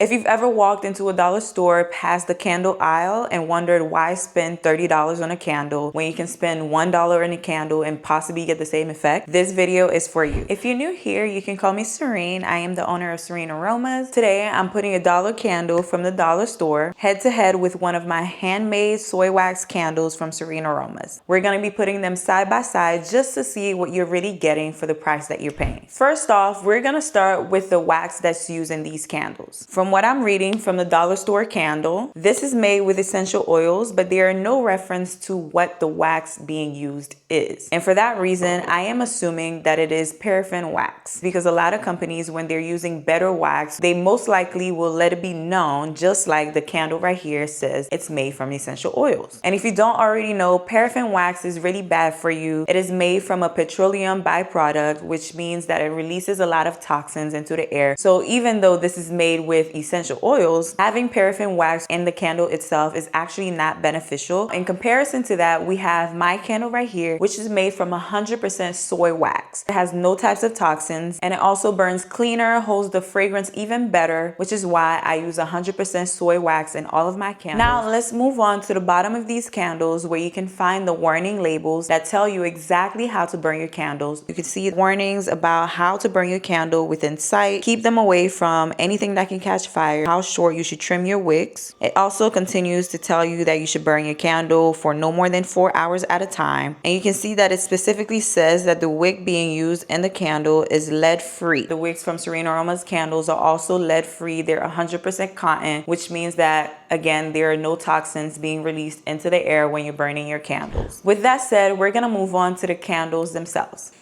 If you've ever walked into a dollar store past the candle aisle and wondered why spend $30 on a candle when you can spend $1 on a candle and possibly get the same effect, this video is for you. If you're new here, you can call me Surin. I am the owner of Surin Aromas. Today, I'm putting a dollar candle from the dollar store head to head with one of my handmade soy wax candles from Surin Aromas. We're going to be putting them side by side just to see what you're really getting for the price that you're paying. First off, we're going to start with the wax that's used in these candles. From what I'm reading from the dollar store candle, this is made with essential oils, but there are no reference to what the wax being used is. And for that reason, I am assuming that it is paraffin wax, because a lot of companies, when they're using better wax, they most likely will let it be known, just like the candle right here says it's made from essential oils. And if you don't already know, paraffin wax is really bad for you. It is made from a petroleum byproduct, which means that it releases a lot of toxins into the air. So even though this is made with essential oils, having paraffin wax in the candle itself is actually not beneficial. In comparison to that, we have my candle right here, which is made from 100% soy wax. It has no types of toxins, and it also burns cleaner, holds the fragrance even better, which is why I use 100% soy wax in all of my candles. Now let's move on to the bottom of these candles, where you can find the warning labels that tell you exactly how to burn your candles. You can see warnings about how to burn your candle within sight, keep them away from anything that can catch fire, how short you should trim your wicks. It also continues to tell you that you should burn your candle for no more than 4 hours at a time. And you can see that it specifically says that the wick being used in the candle is lead free. The wicks from Surin Aromas candles are also lead free. They're 100% cotton, which means that, again, there are no toxins being released into the air when you're burning your candles. With that said, we're gonna move on to the candles themselves.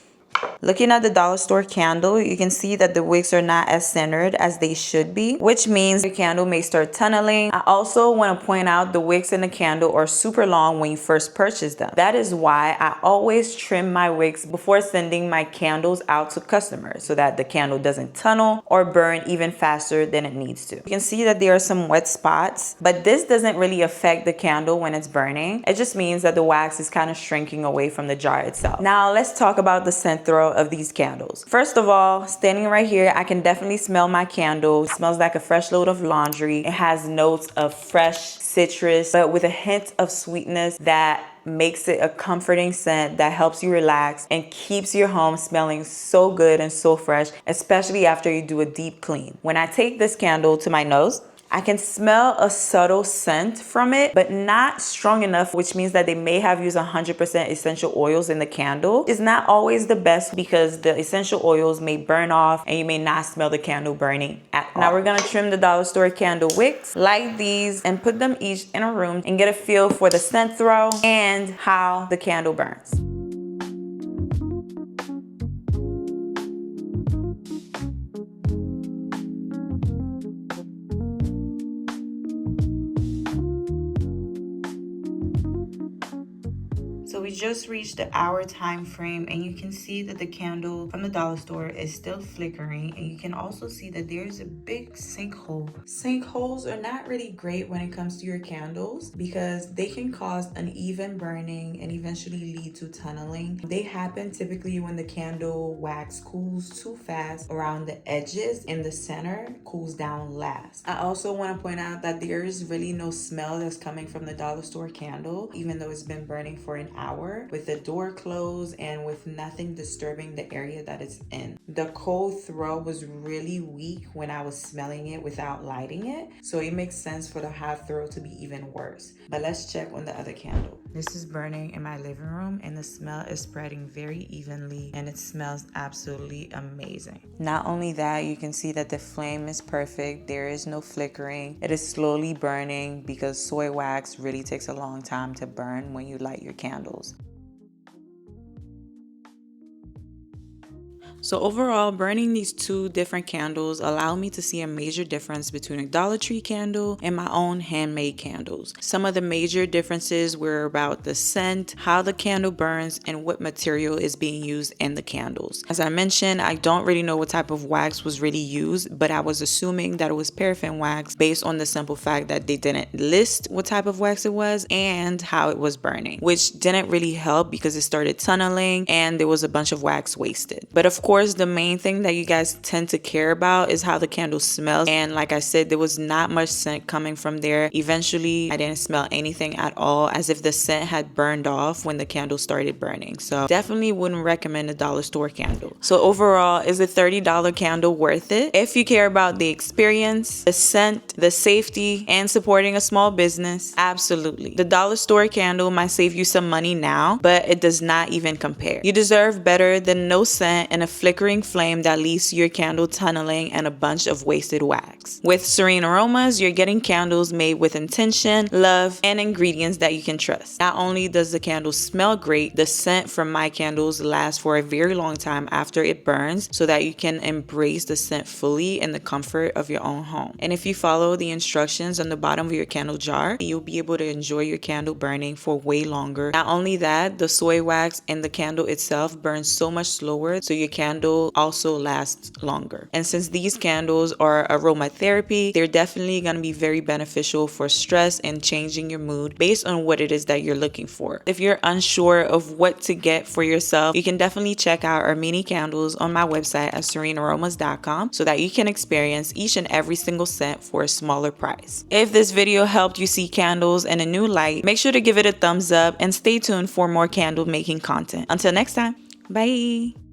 Looking at the dollar store candle, you can see that the wicks are not as centered as they should be, which means your candle may start tunneling. I also want to point out the wicks in the candle are super long when you first purchase them. That is why I always trim my wicks before sending my candles out to customers, so that the candle doesn't tunnel or burn even faster than it needs to. You can see that there are some wet spots, but this doesn't really affect the candle when it's burning. It just means that the wax is kind of shrinking away from the jar itself. Now let's talk about the scent throw of these candles. First of all, standing right here, I can definitely smell my candle. It smells like a fresh load of laundry. It has notes of fresh citrus, but with a hint of sweetness that makes it a comforting scent that helps you relax and keeps your home smelling so good and so fresh, especially after you do a deep clean. When I take this candle to my nose, I can smell a subtle scent from it, but not strong enough, which means that they may have used 100% essential oils in the candle. It's not always the best, because the essential oils may burn off and you may not smell the candle burning at all. Now we're gonna trim the dollar store candle wicks, light these, and put them each in a room and get a feel for the scent throw and how the candle burns. So we just reached the hour time frame, and you can see that the candle from the dollar store is still flickering, and you can also see that there's a big sinkhole. Sinkholes are not really great when it comes to your candles, because they can cause uneven burning and eventually lead to tunneling. They happen typically when the candle wax cools too fast around the edges and the center cools down last. I also want to point out that there is really no smell that's coming from the dollar store candle, even though it's been burning for an hour with the door closed and with nothing disturbing the area that it's in. The cold throw was really weak when I was smelling it without lighting it, so it makes sense for the hot throw to be even worse. But let's check on the other candle. This is burning in my living room, and the smell is spreading very evenly, and it smells absolutely amazing. Not only that, you can see that the flame is perfect. There is no flickering. It is slowly burning, because soy wax really takes a long time to burn when you light your candles. So overall, burning these two different candles allow me to see a major difference between a Dollar Tree candle and my own handmade candles. Some of the major differences were about the scent, how the candle burns, and what material is being used in the candles. As I mentioned, I don't really know what type of wax was really used, but I was assuming that it was paraffin wax based on the simple fact that they didn't list what type of wax it was and how it was burning, which didn't really help because it started tunneling and there was a bunch of wax wasted. But of course, course, the main thing that you guys tend to care about is how the candle smells. And like I said, there was not much scent coming from there. Eventually, I didn't smell anything at all, as if the scent had burned off when the candle started burning. So definitely wouldn't recommend a dollar store candle. So overall, is a $30 candle worth it? If you care about the experience, the scent, the safety, and supporting a small business, absolutely. The dollar store candle might save you some money now, but it does not even compare. You deserve better than no scent and a flickering flame that leaves your candle tunneling and a bunch of wasted wax. With Surin Aromas, you're getting candles made with intention, love, and ingredients that you can trust. Not only does the candle smell great, the scent from my candles lasts for a very long time after it burns, so that you can embrace the scent fully in the comfort of your own home. And if you follow the instructions on the bottom of your candle jar, you'll be able to enjoy your candle burning for way longer. Not only that, the soy wax in the candle itself burns so much slower, so your candle also lasts longer. And since these candles are aromatherapy, they're definitely going to be very beneficial for stress and changing your mood based on what it is that you're looking for. If you're unsure of what to get for yourself, you can definitely check out our mini candles on my website at surinaromas.com so that you can experience each and every single scent for a smaller price. If this video helped you see candles in a new light, make sure to give it a thumbs up and stay tuned for more candle making content. Until next time, bye!